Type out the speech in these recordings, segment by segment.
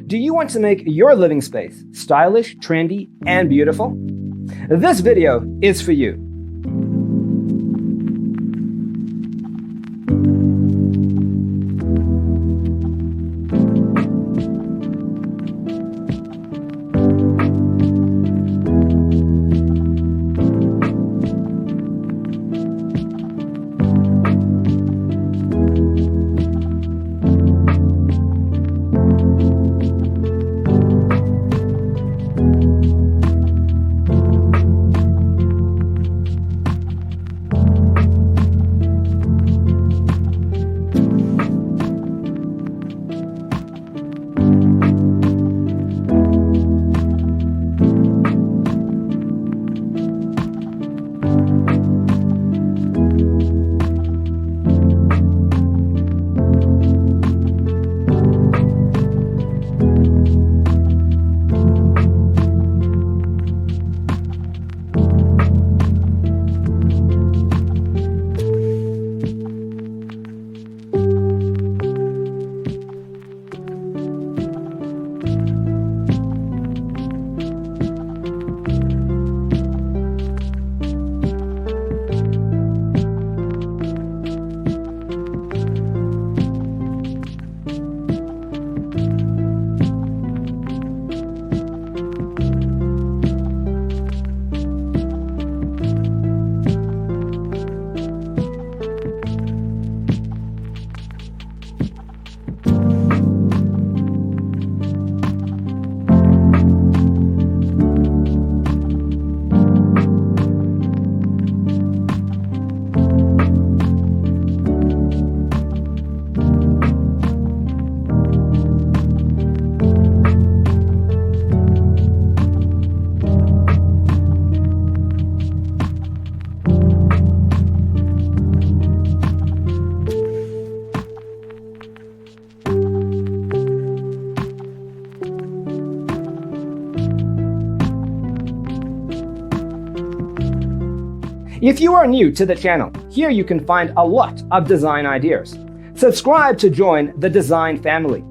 Do you want to make your living space stylish, trendy, and beautiful? This video is for you. If you are new to the channel, here you can find a lot of design ideas. Subscribe to join the design family.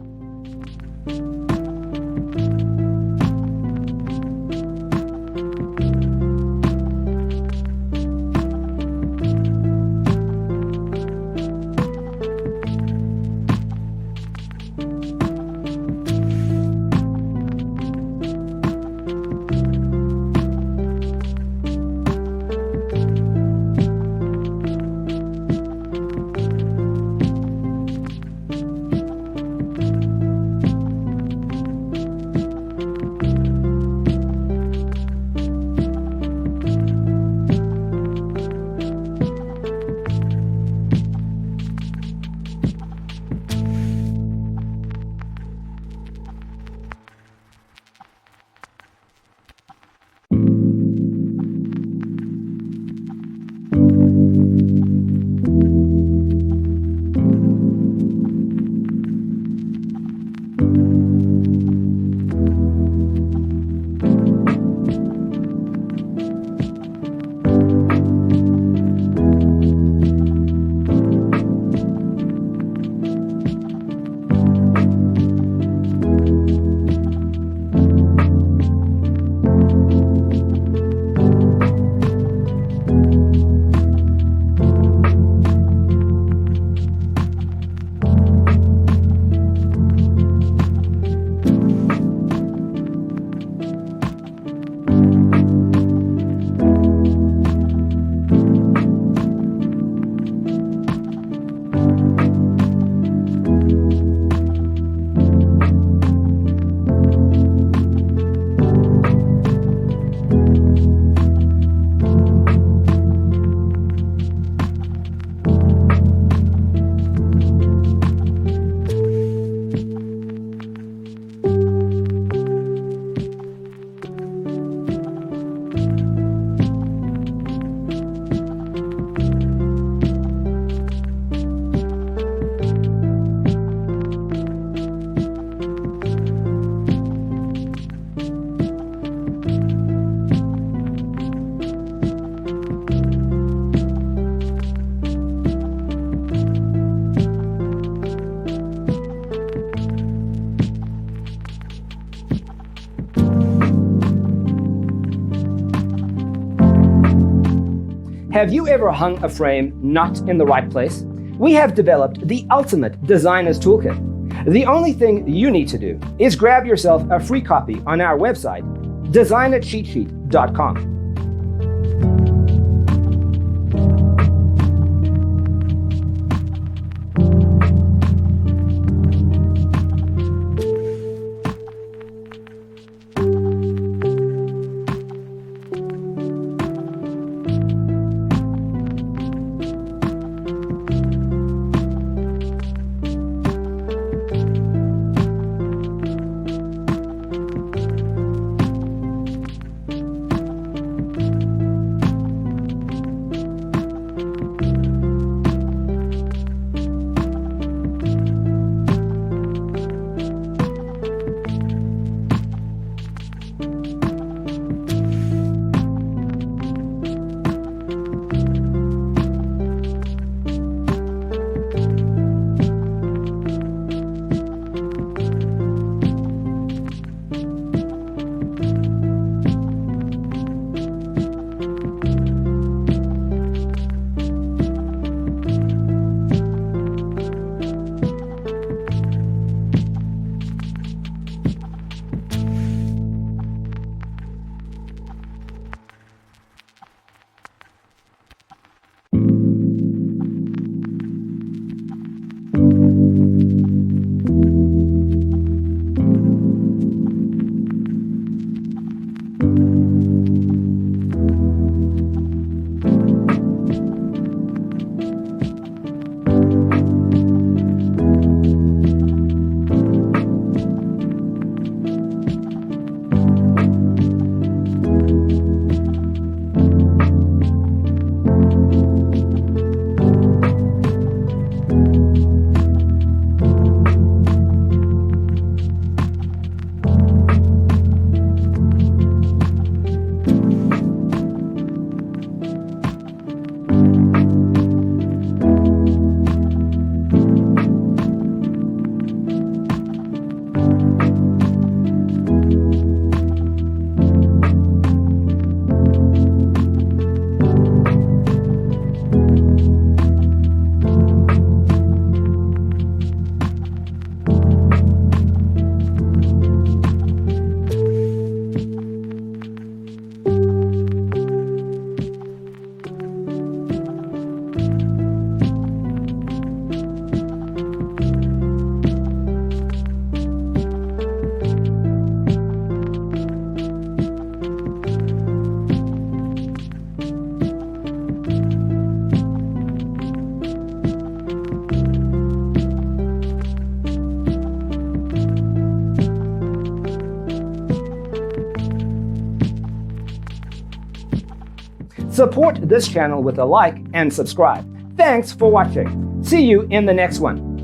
Have you ever hung a frame not in the right place? We have developed the ultimate designer's toolkit. The only thing you need to do is grab yourself a free copy on our website, designercheatsheet.com. Support this channel with a like and subscribe. Thanks for watching. See you in the next one.